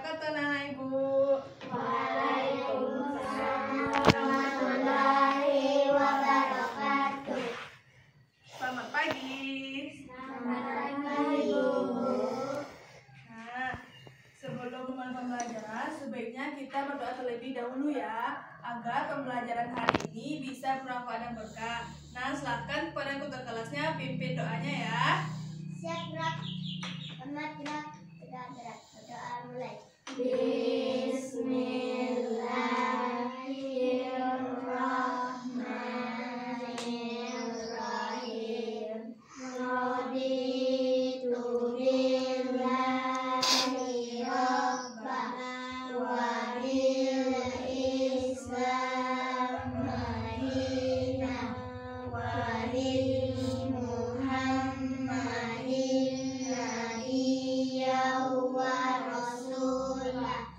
kata Nana Ibu? Waalaikumsalam warahmatullahi wabarakatuh. Selamat pagi. Selamat pagi, Bu. Nah, sebelum memulai pembelajaran, sebaiknya kita berdoa terlebih dahulu ya, agar pembelajaran hari ini bisa bermanfaat dan berkah. Nah, silakan kepada ketua kelasnya pimpin doanya ya. Siap, gerak. Selamat gerak. Gerak. Berdoa mulai. Bismillahirrahmanirrahim. Raditu billahi rabbah wa bil Islam madinah wa bil Muhammadin nabiyyan wa rasulah.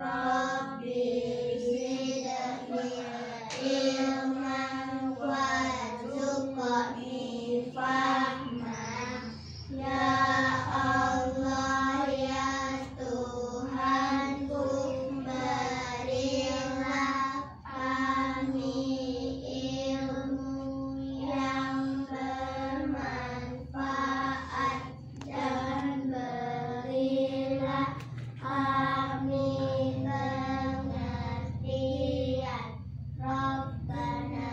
Rabbi zidni ilman warzuqni fahma. Ya Allah, ya Tuhanku, berilah kami ilmu yang bermanfaat dan berilah kami pengertian. Rabbana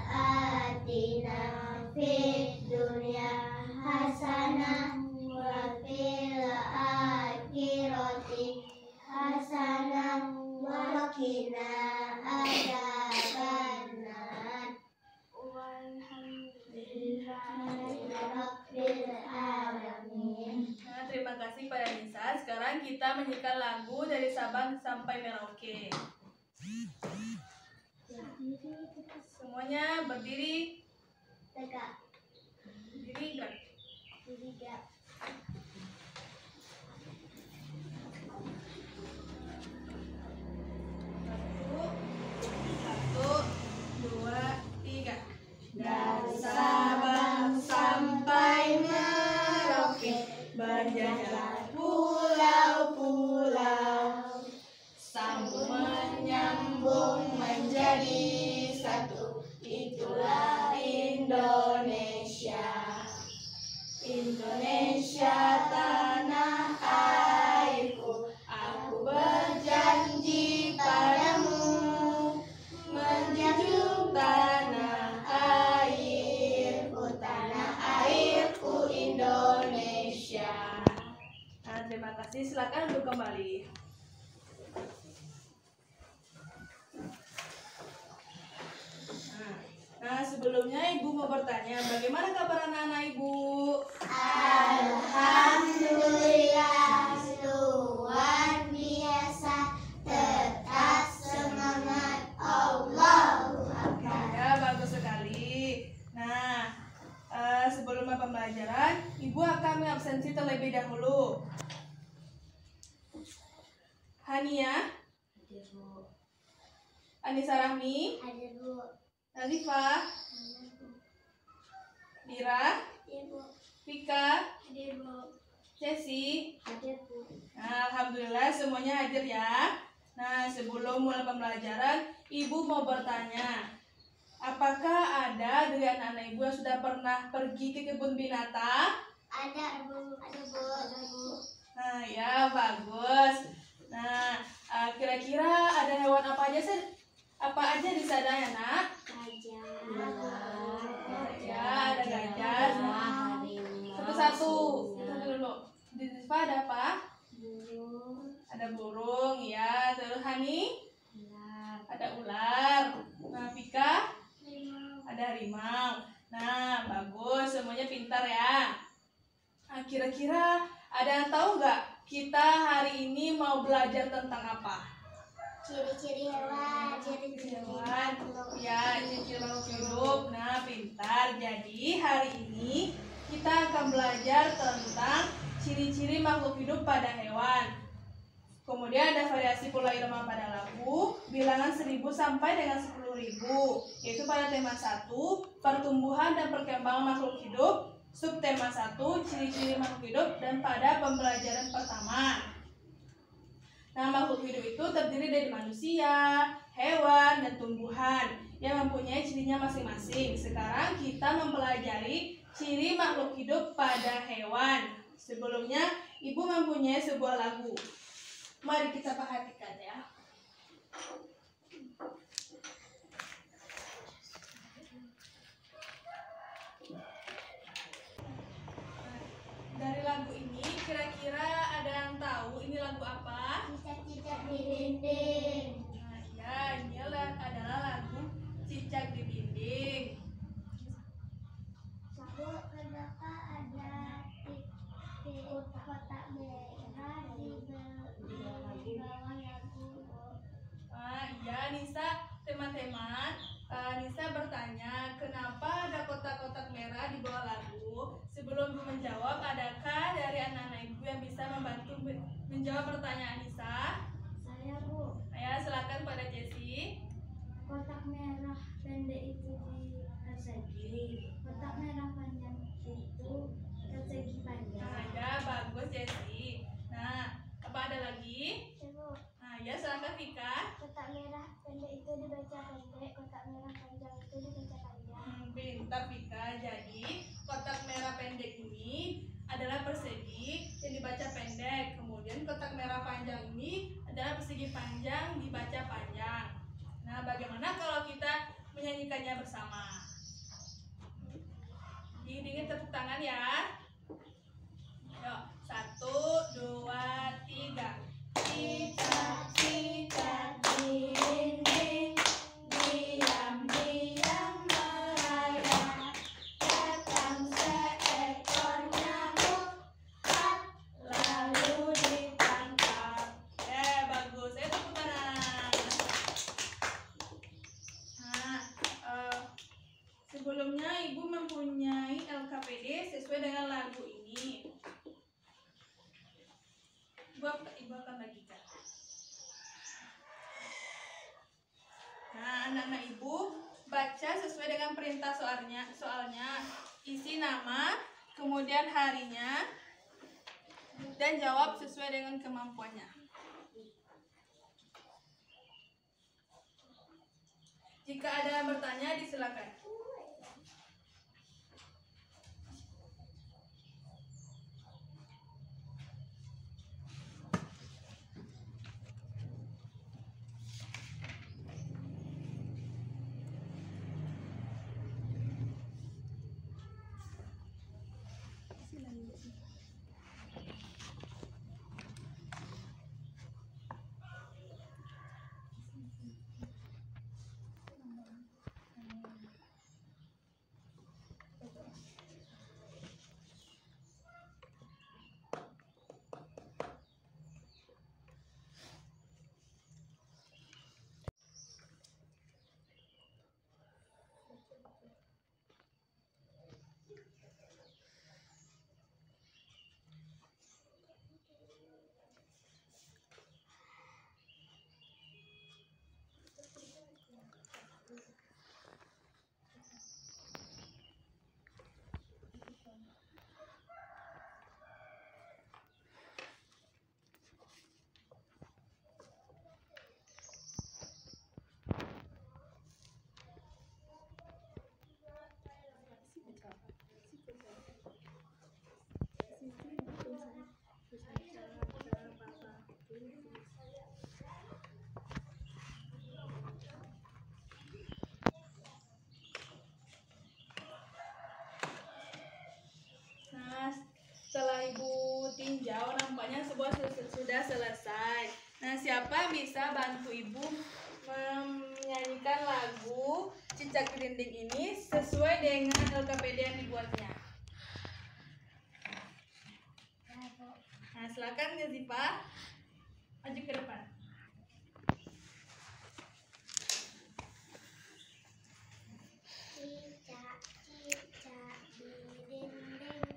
atina fid dunya hasanah wa fil akhirati hasanah wa qina adzabannar. Walhamdulillahi rabbil alamin. Nah, terima kasih pada Nisa. Sekarang kita menyanyikan lagu dari Sabang sampai Merauke. Semuanya berdiri, Tegak, berdiri gerak. tiga. Satu, dua, tiga. Dari Sabang sampai Merauke, berjalan pulau-pulau, sambung menyambung menjadi satu. Itulah Indonesia. Indonesia tanah airku, aku berjanji padamu menjunjung tanah airku Indonesia. Nah, terima kasih. Silakan untuk kembali. Nah, sebelumnya Ibu mau bertanya, bagaimana kabar anak-anak Ibu? Alhamdulillah, luar biasa, tetap semangat, Allahu Akbar. Ya, bagus sekali. Nah, sebelum pembelajaran, Ibu akan mengabsensi terlebih dahulu. Hania, Anissa Rahmi, Ada Bu, Nazifah, Dira, ada Bu, Vika, ada Bu, Cesi. ada Bu. Nah, alhamdulillah semuanya hadir ya. Nah, sebelum mulai pembelajaran, Ibu mau bertanya, apakah ada dari anak-anak Ibu yang sudah pernah pergi ke kebun binatang? Ada Bu, ada Bu, ada Bu. Nah, ya bagus. Nah, kira-kira ada hewan apa aja sih? Apa aja di sana ya, Nak? Gajah, Ya, ada gajah. Satu-satu. Satu dulu. Di Ziva ada apa? burung, Ada burung, ya. Terus Hani? Ada ular. Nah, Vika? Ada harimau. Nah, bagus. Semuanya pintar ya. Nah, kira-kira ada yang tahu nggak kita hari ini mau belajar tentang apa? ciri-ciri hewan, ciri-ciri Hewan, ya, ciri-ciri makhluk hidup. Nah, pintar. Jadi hari ini kita akan belajar tentang ciri-ciri makhluk hidup pada hewan. Kemudian ada variasi pola irama pada lagu, bilangan 1000 sampai dengan 10.000, yaitu pada tema 1, pertumbuhan dan perkembangan makhluk hidup, subtema 1, ciri-ciri makhluk hidup, dan pada pembelajaran pertama. Nah, makhluk hidup itu terdiri dari manusia, hewan, dan tumbuhan yang mempunyai cirinya masing-masing. Sekarang kita mempelajari ciri makhluk hidup pada hewan. Sebelumnya, Ibu mempunyai sebuah lagu. Mari kita perhatikan ya. Dari lagu ini, kira-kira ada yang tahu ini lagu apa? Cicak-cicak di dinding. Nah, ya, ini adalah lagu Cicak di Dinding. Lalu kenapa ada di kotak merah di bawah lagu? Iya, Nisa, teman-teman, Nisa bertanya kenapa ada kotak-kotak merah di bawah lagu. Sebelum menjawab, adakah dari anak-anak ibu yang bisa membantu menjawab pertanyaan Nisa? Saya, Bu. Ya, silakan pada Jessi. Kotak merah pendek itu di persegi. Kotak merah panjang itu persegi panjang. Nah, ya, bagus Jessi. Nah, apa ada lagi? Ibu, Nah, ya, silakan Vika. kotak merah pendek itu dibaca pendek, kotak merah panjang itu dibaca panjang. Pintar Vika. Jadi, kotak merah pendek ini adalah persegi yang dibaca pendek. Kemudian kotak merah panjang ini adalah persegi panjang dibaca panjang. Nah, bagaimana kalau kita menyanyikannya bersama? Diiringi tepuk tangan ya. Yuk, 1, 2, 3. Cicak, cicak di dinding, diam-diam merayap, datang seekor nyamuk, lalu ditangkap. Bagus. Tepuk tangan. Nah, sebelumnya Ibu mempunyai LKPD sesuai dengan lagu ini. Ibu akan bagikan. Nah, anak-anak Ibu baca sesuai dengan perintah soalnya isi nama, kemudian harinya, dan jawab sesuai dengan kemampuannya. Jika ada yang bertanya, disilakan. Setelah Ibu tinjau, nampaknya sebuah sudah selesai. Nah, siapa bisa bantu Ibu menyanyikan lagu Cicak di Dinding ini sesuai dengan LKPD yang dibuatnya? Nah, silakan Yazipa, maju ke depan. Cicak-cicak di dinding,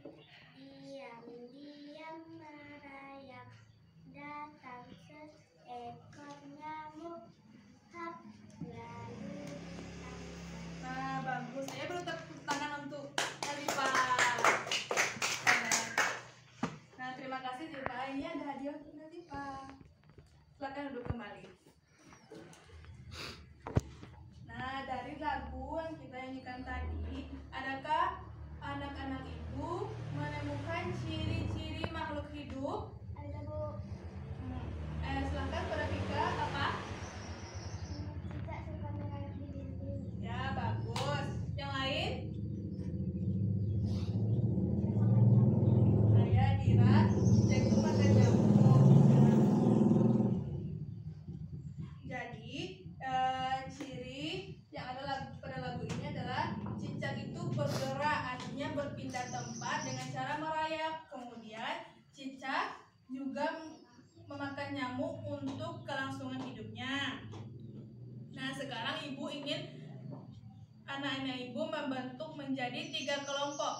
diam-diam merayap, datang seekor nyamuk, hap, lalu ditangkap. Nah, bagus. Saya beri tepuk tangan untuk Yazipa. Nah, terima kasih Yazipa. Ini ada hadiah untuk Yazipa. silakan duduk kembali. Nah, dari lagu yang kita nyanyikan tadi, adakah anak-anak ibu menemukan ciri-ciri makhluk hidup? Ada Bu. Silakan pada Vika, apa? Cicak suka merayap di dinding. Ya, bagus. Yang lain? Saya Dira, cicak itu makan nyamuk. Jadi, ciri yang ada pada lagu ini adalah cicak itu bergerak, artinya berpindah tempat dengan cara merayap. Kemudian, cicak juga memakan nyamuk untuk kelangsungan hidupnya. Nah, sekarang ibu ingin anak-anak ibu membentuk menjadi 3 kelompok.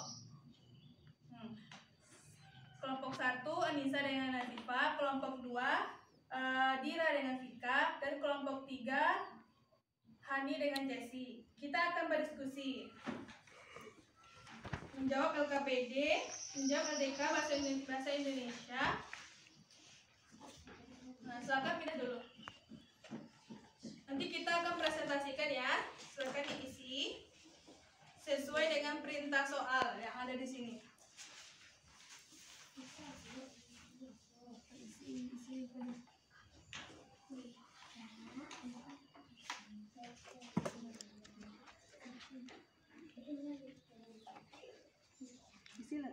Kelompok 1 Anissa dengan Nazifa, kelompok 2 Dira dengan Vika, dan kelompok 3 Hani dengan Jessie. Kita akan berdiskusi. Menjawab LKPD, menjawab LDK bahasa Indonesia. Nah, silakan pindah dulu. Nanti kita akan presentasikan ya. Silakan diisi sesuai dengan perintah soal yang ada di sini. Isi nama. Isi lu.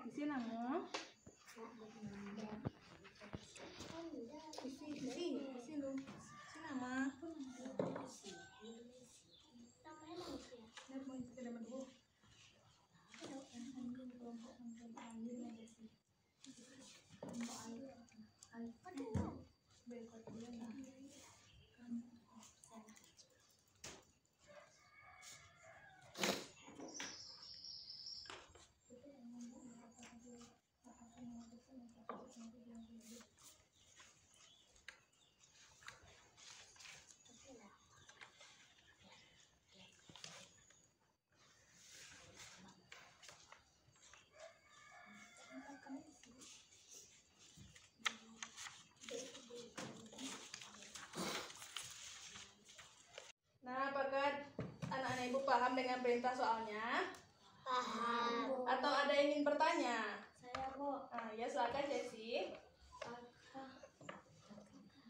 Isi nama. Nah, apakah anak-anak ibu paham dengan perintah soalnya? Paham. Atau ada yang ingin bertanya? Saya Bu. Nah, ya silakan Jessie.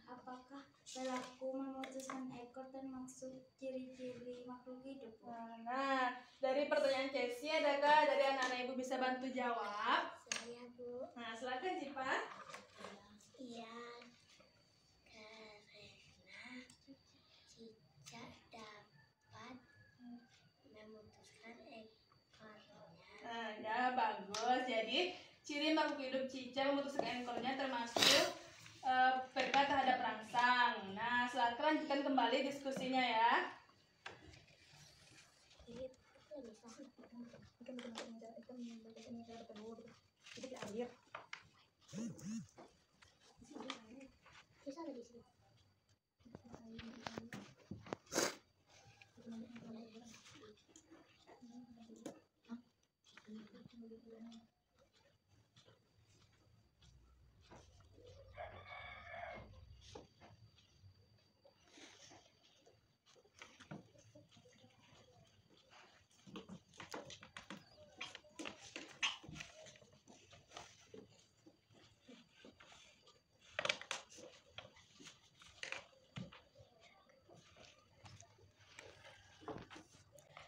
Apakah pelaku memutuskan ekor termasuk ciri-ciri makhluk hidup? Nah, dari pertanyaan Jessie, adakah dari anak-anak ibu bisa bantu jawab? Saya Bu. Nah, silakan Jipa. Iya, karena cicak dapat memutuskan ekornya. Nah, ya bagus. Jadi, ciri makhluk hidup cicak memutuskan ekornya termasuk peka terhadap rangsang. Nah, silakan lanjutkan kembali diskusinya ya. Bisa ada di sini.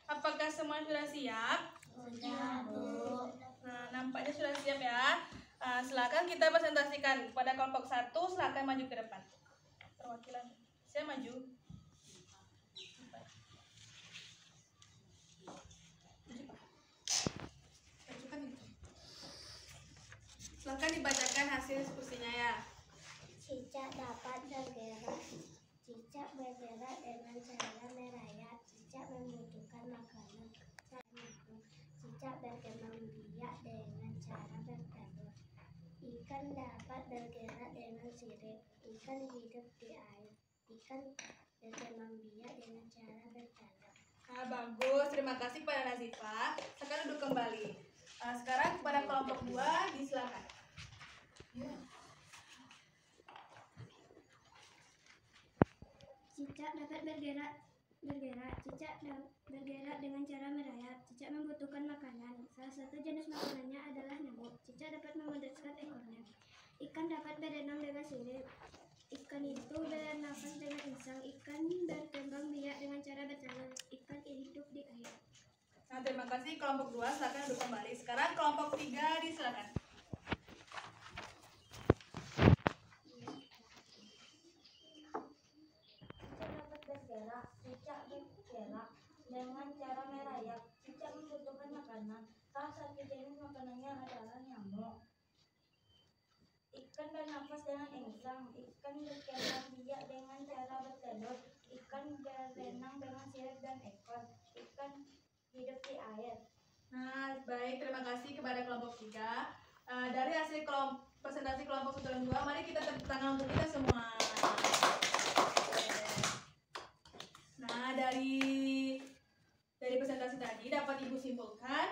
Apakah semua sudah siap? Sudah Bu. Nah, nampaknya sudah siap ya. Silakan kita presentasikan kepada kelompok 1. Silakan maju ke depan. Perwakilan, saya maju. Silakan dibacakan hasil diskusinya ya. Cicak dapat bergerak. Cicak bergerak dengan cara merayap. Cicak membutuhkan makanan. Cicak berkembang biak dengan cara bertelur. Ikan dapat bergerak dengan sirip. Ikan hidup di air. Ikan berkembang biak dengan cara bertelur. Nah, bagus. Terima kasih kepada Nazifa. Sekarang duduk kembali. Sekarang kepada kelompok 2 disilakan. dapat bergerak. Cicak bergerak dengan cara merayap. Cicak membutuhkan makanan. Salah satu jenis makanannya adalah nyamuk. Cicak dapat memutuskan ekornya. Ikan dapat berenang dengan sirip. Ikan itu bernafas dengan insang. Ikan berkembang biak dengan cara bertelur. Ikan hidup di air. Nah, terima kasih kelompok 2, silakan duduk kembali. Sekarang kelompok 3 disilakan. Cicak bergerak dengan cara merayap. Cicak membutuhkan makanan. Salah satu jenis makanannya adalah nyamuk. Ikan bernafas dengan insang. Ikan berkembang biak dengan cara bertelur. Ikan berenang dengan sirip dan ekor. Ikan hidup di air. Nah, baik, terima kasih kepada kelompok 3. Dari hasil presentasi kelompok 1 dan 2, mari kita tepuk tangan untuk kita semua. Nah, dari presentasi tadi dapat Ibu simpulkan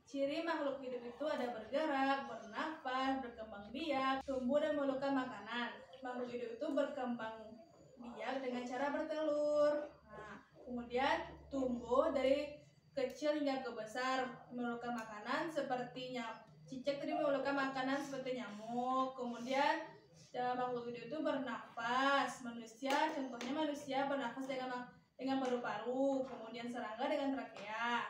ciri makhluk hidup itu ada bergerak, bernafas, berkembang biak, tumbuh dan memerlukan makanan. Makhluk hidup itu berkembang biak dengan cara bertelur. Nah, kemudian tumbuh dari kecil hingga ke besar, memerlukan makanan seperti cicak tadi memerlukan makanan seperti nyamuk. Kemudian makhluk hidup itu bernafas. Contohnya manusia bernafas dengan paru-paru, kemudian serangga dengan trakea.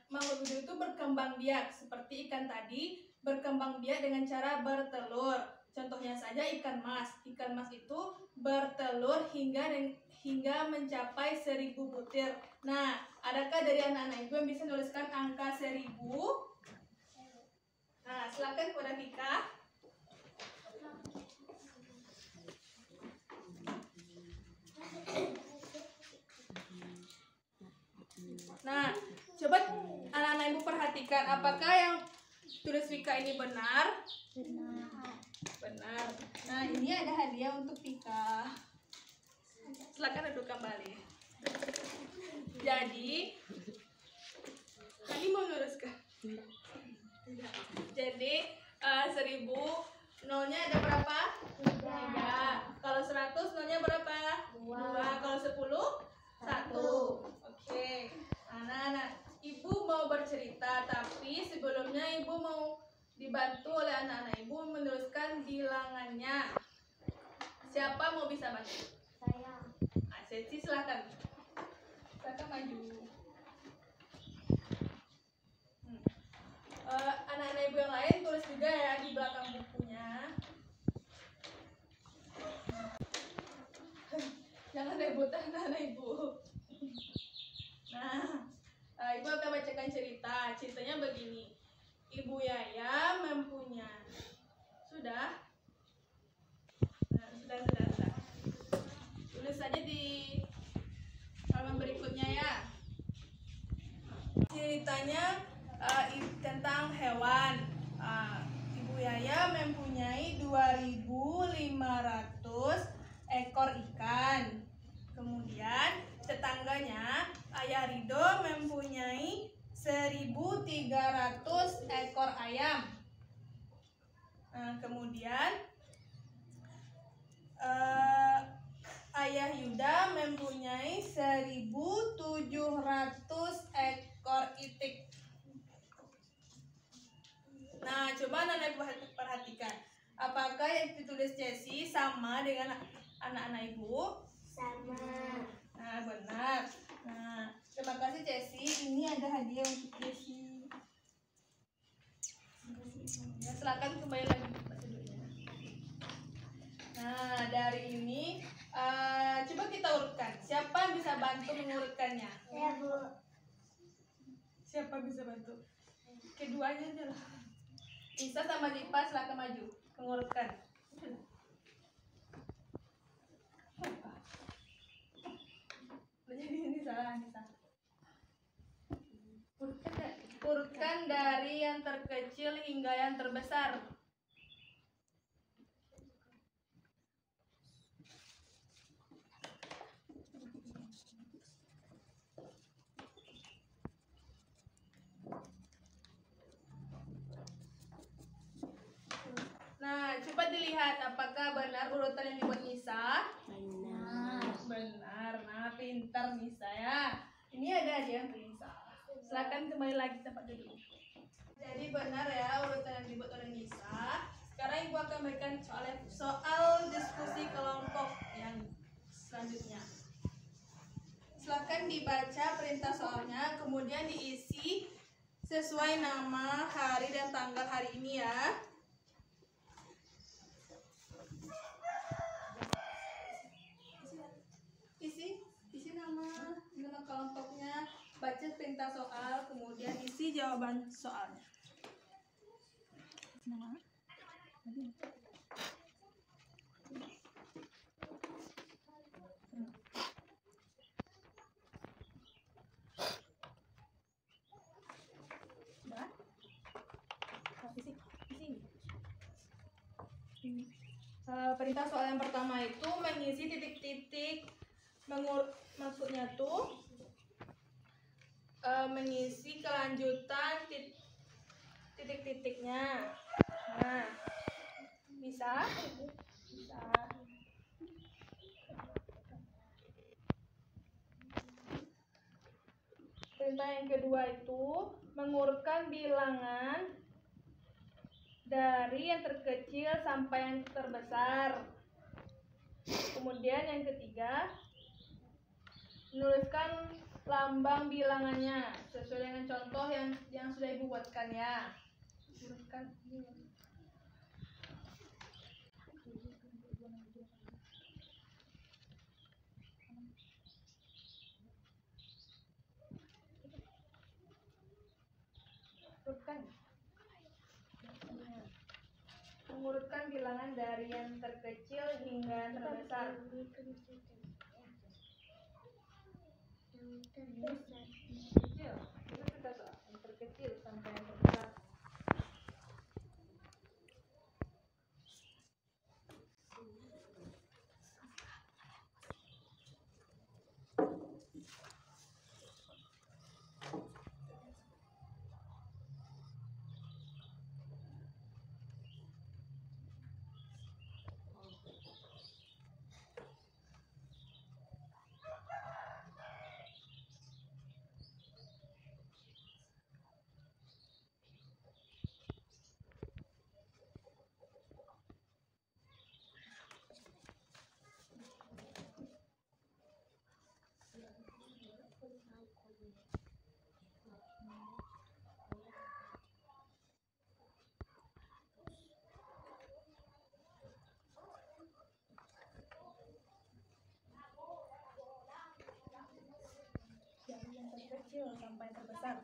Makhluk hidup itu berkembang biak seperti ikan tadi berkembang biak dengan cara bertelur. Contohnya saja ikan mas. Ikan mas itu bertelur hingga mencapai 1000 butir. Nah, adakah dari anak-anak ibu yang bisa menuliskan angka 1000? Nah, silakan kepada Vika. Nah, coba anak-anak ibu perhatikan apakah yang tulis Vika ini benar? Benar. Nah, ini ada hadiah untuk Vika. Silakan duduk kembali. Jadi, Hani mau meneruskan. Jadi 1000 nolnya ada berapa? 3. Kalau 100 nolnya berapa? 2. Kalau 10? 1. Oke. Anak-anak, ibu mau bercerita, tapi sebelumnya ibu mau dibantu oleh anak-anak ibu menuliskan bilangannya. Siapa mau bisa bantu? Saya. Sesi silakan. Silakan maju. Anak-anak ibu yang lain tulis juga ya di belakang bukunya. Jangan rebut anak-anak ibu. Nah, ibu akan bacakan cerita. Ceritanya begini. Ibu Yaya mempunyai. Sudah? Nah, sudah. Tulis saja di halaman berikutnya ya. Ceritanya tentang hewan. Ibu Yaya mempunyai 2500 ekor ikan. Kemudian tetangganya Ayah Rido mempunyai 1300 ekor ayam. Kemudian Ayah Yuda mempunyai 1700 ekor itik. Nah, coba anak-anak perhatikan. Apakah yang ditulis Jessie sama dengan anak-anak ibu? Sama. Nah, benar. Nah, terima kasih Jessie. Ini ada hadiah untuk Jessie. Ya, silakan kembali lagi ke duduknya. Nah, dari ini coba kita urutkan. Siapa yang bisa bantu mengurutkannya? Saya, Bu. Siapa bisa bantu? Keduanya aja lah. Isa sama Dipa silakan maju mengurutkan. Jadi ini salah. Urutkan dari yang terkecil hingga yang terbesar. Nah, coba dilihat apakah benar urutan yang dibuat Nisa. Benar. pintar Nisa ya. Ini ada hadiah untuk Nisa. Silakan kembali lagi tempat duduk. Jadi benar ya urutan yang dibuat oleh Nisa. Sekarang Ibu akan berikan soal diskusi kelompok yang selanjutnya. Silakan dibaca perintah soalnya, kemudian diisi sesuai nama, hari, dan tanggal hari ini ya. Isi nama kelompoknya, baca perintah soal, kemudian isi jawaban soalnya. Nama? Perintah soal yang pertama itu mengisi titik-titik, maksudnya tuh mengisi kelanjutan titik-titiknya. Nah, bisa? Bisa. Perintah yang kedua itu mengurutkan bilangan dari yang terkecil sampai yang terbesar. Kemudian yang ketiga, menuliskan lambang bilangannya sesuai dengan contoh yang sudah Ibu buatkan ya. Urutkan mengurutkan bilangan dari yang terkecil hingga yang terbesar. Kecil, itu kita soal yang terkecil sampai yang terbesar. Dari yang terkecil sampai yang terbesar.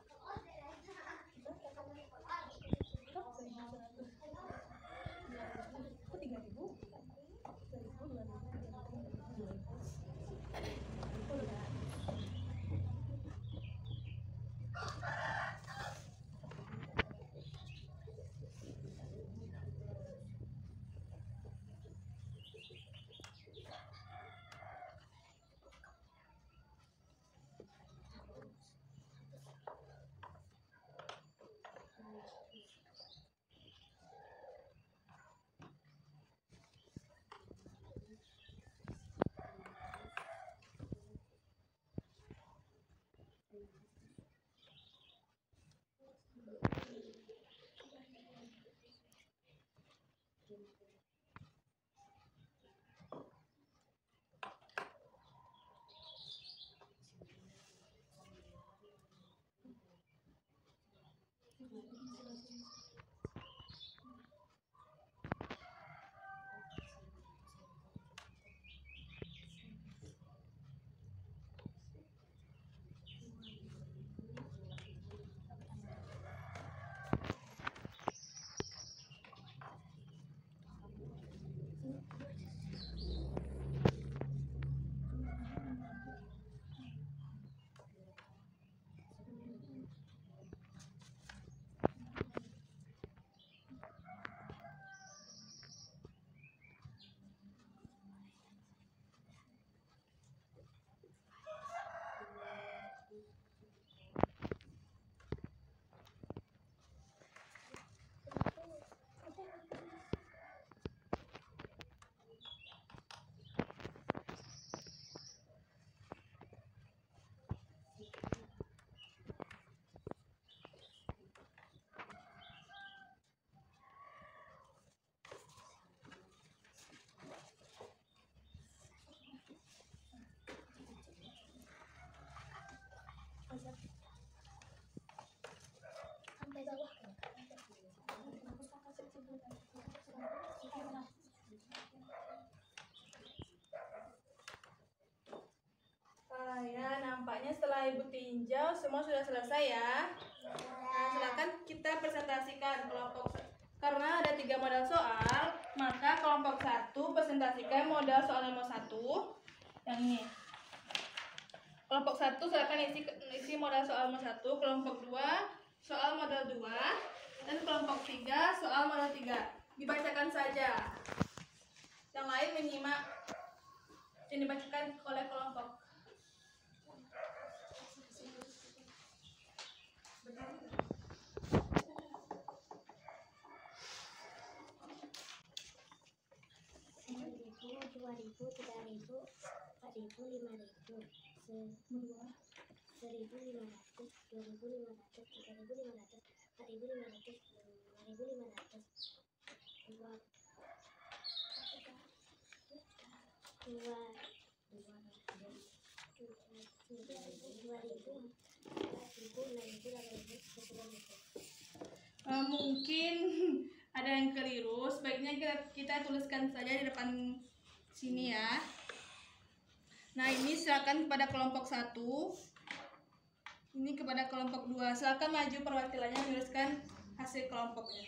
semua sudah selesai ya. Nah, silakan kita presentasikan kelompok. Karena ada 3 modal soal, maka kelompok 1 presentasikan modal soal nomor 1 yang ini. Kelompok 1 silakan isi modal soal nomor 1, kelompok 2 soal modal 2, dan kelompok 3 soal modal 3. Dibacakan saja. Yang lain menyimak yang dibacakan oleh kelompok. Dua ribu, 3.000, 4.000, 5.000, 1.500, 2.500, 3.500, 4.500, 5.500, 2.000, Mungkin ada yang keliru, sebaiknya kita tuliskan saja di depan sini ya. Nah, ini silakan kepada kelompok 1, ini kepada kelompok 2. Silakan maju perwakilannya menuliskan hasil kelompoknya.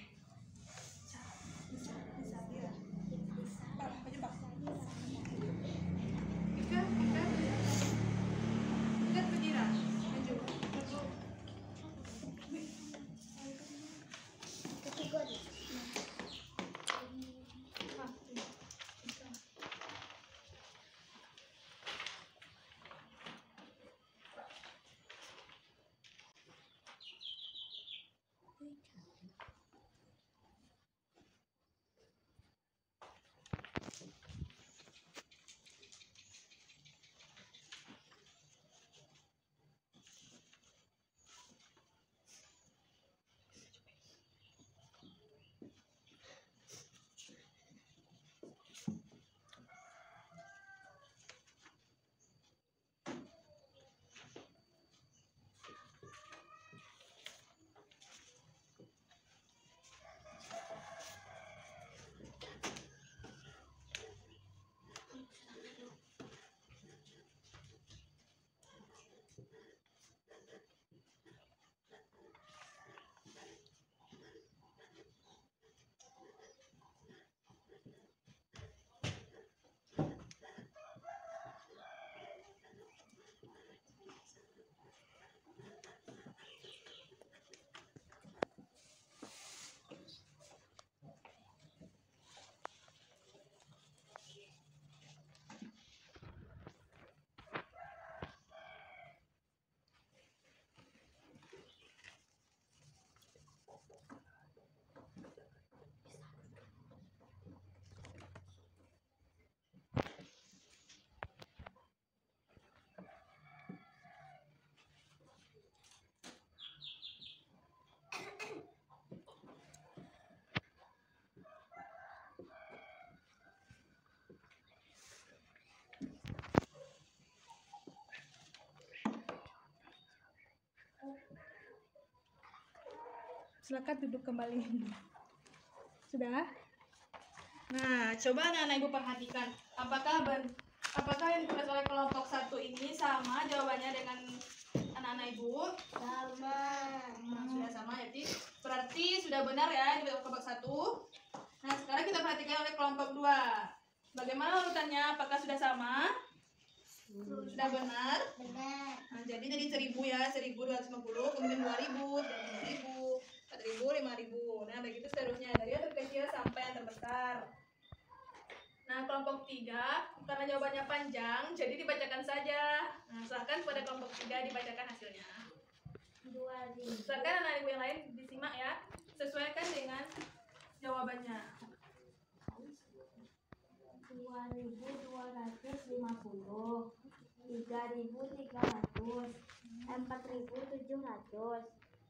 Silakan duduk kembali. Sudah? Nah, coba anak-anak ibu perhatikan. Apakah yang ditulis oleh kelompok 1 ini sama jawabannya dengan anak-anak ibu? sama. Sudah sama, jadi berarti sudah benar ya di kelompok 1. Nah, sekarang kita perhatikan oleh kelompok 2. Bagaimana urutannya? Apakah sudah sama? Sudah benar? Benar. Nah, jadi 1.000 ya, 1.250, kemudian 2.000, 3.000, 4.000, 5.000. Nah, begitu seterusnya dari yang terkecil sampai yang terbesar. Nah, kelompok 3, karena jawabannya panjang, jadi dibacakan saja. Nah, silakan pada kelompok 3 dibacakan hasilnya. 2.000. Silakan anak ibu yang lain disimak ya, sesuaikan dengan jawabannya. 2.250, 3.300, 4.700,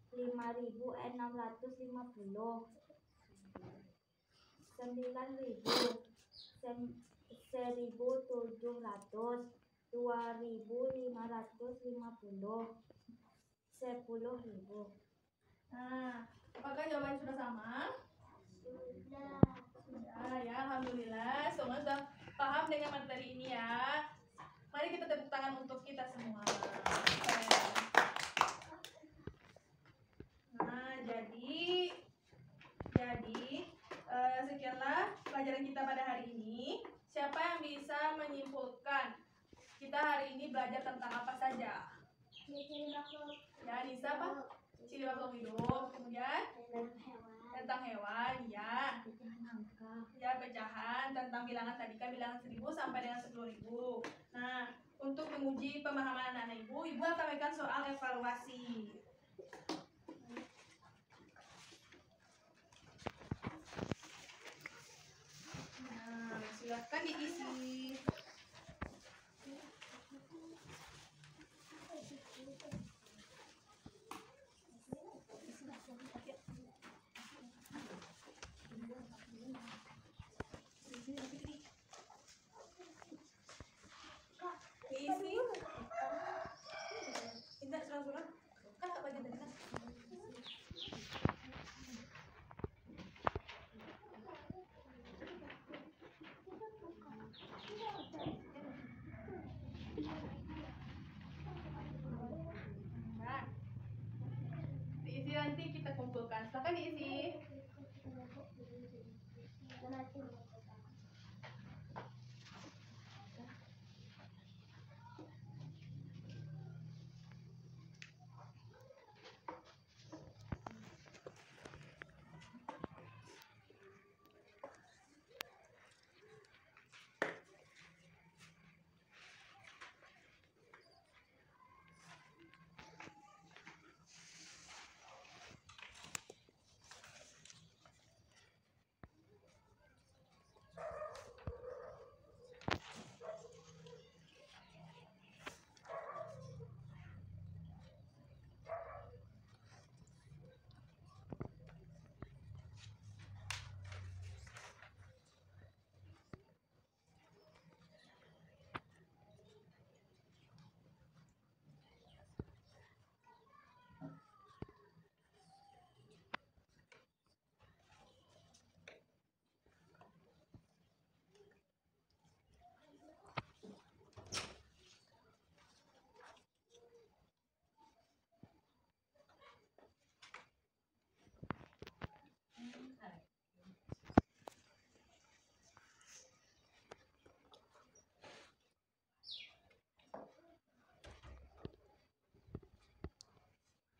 5.650, 9.000, 1.700, 2.550, 10.000. Nah, apakah jawabannya sudah sama? Sudah. Sudah ya, alhamdulillah. Semua sudah paham dengan materi ini ya. Mari kita tepuk tangan untuk kita semua. jenis apa? Ciri makhluk hidup. Kemudian tentang hewan, ya. Ya, pecahan tentang bilangan tadi kan bilangan 1000 sampai dengan 10.000. Nah, untuk menguji pemahaman anak-anak ibu akan berikan soal evaluasi. Nah, silakan diisi. Diisi. Tidak surat-surat. Kan apa aja tadi kan? Nah, diisi nanti kita kumpulkan. Silakan diisi.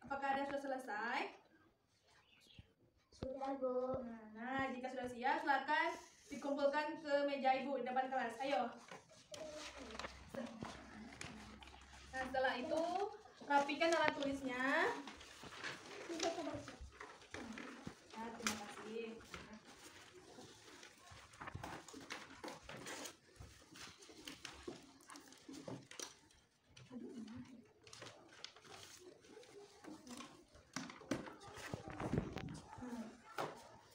Apakah ada sudah selesai? Sudah, Bu. Nah, jika sudah siap, silakan dikumpulkan ke meja ibu di depan kelas. Ayo. Nah, setelah itu rapikan alat tulisnya. Nah, terima kasih.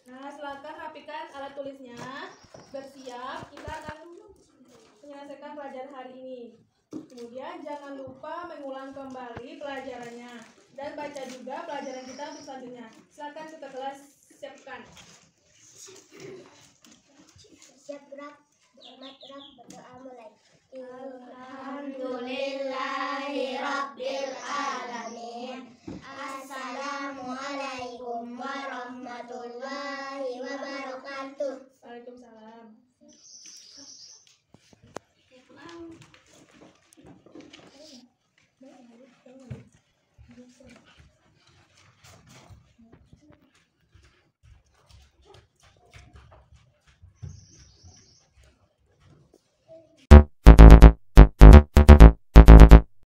Nah, silakan rapikan alat tulisnya. Bersiap, kita akan menyelesaikan pelajaran hari ini. Kemudian jangan lupa mengulang kembali pelajarannya dan baca juga pelajaran kita untuk selanjutnya. Silakan kita kelas siapkan. Siap gerak. Selamat gerak. Berdoa mulai. Alhamdulillahirabbil alamin. Assalamualaikum warahmatullahi wabarakatuh. Waalaikumsalam. Pulang.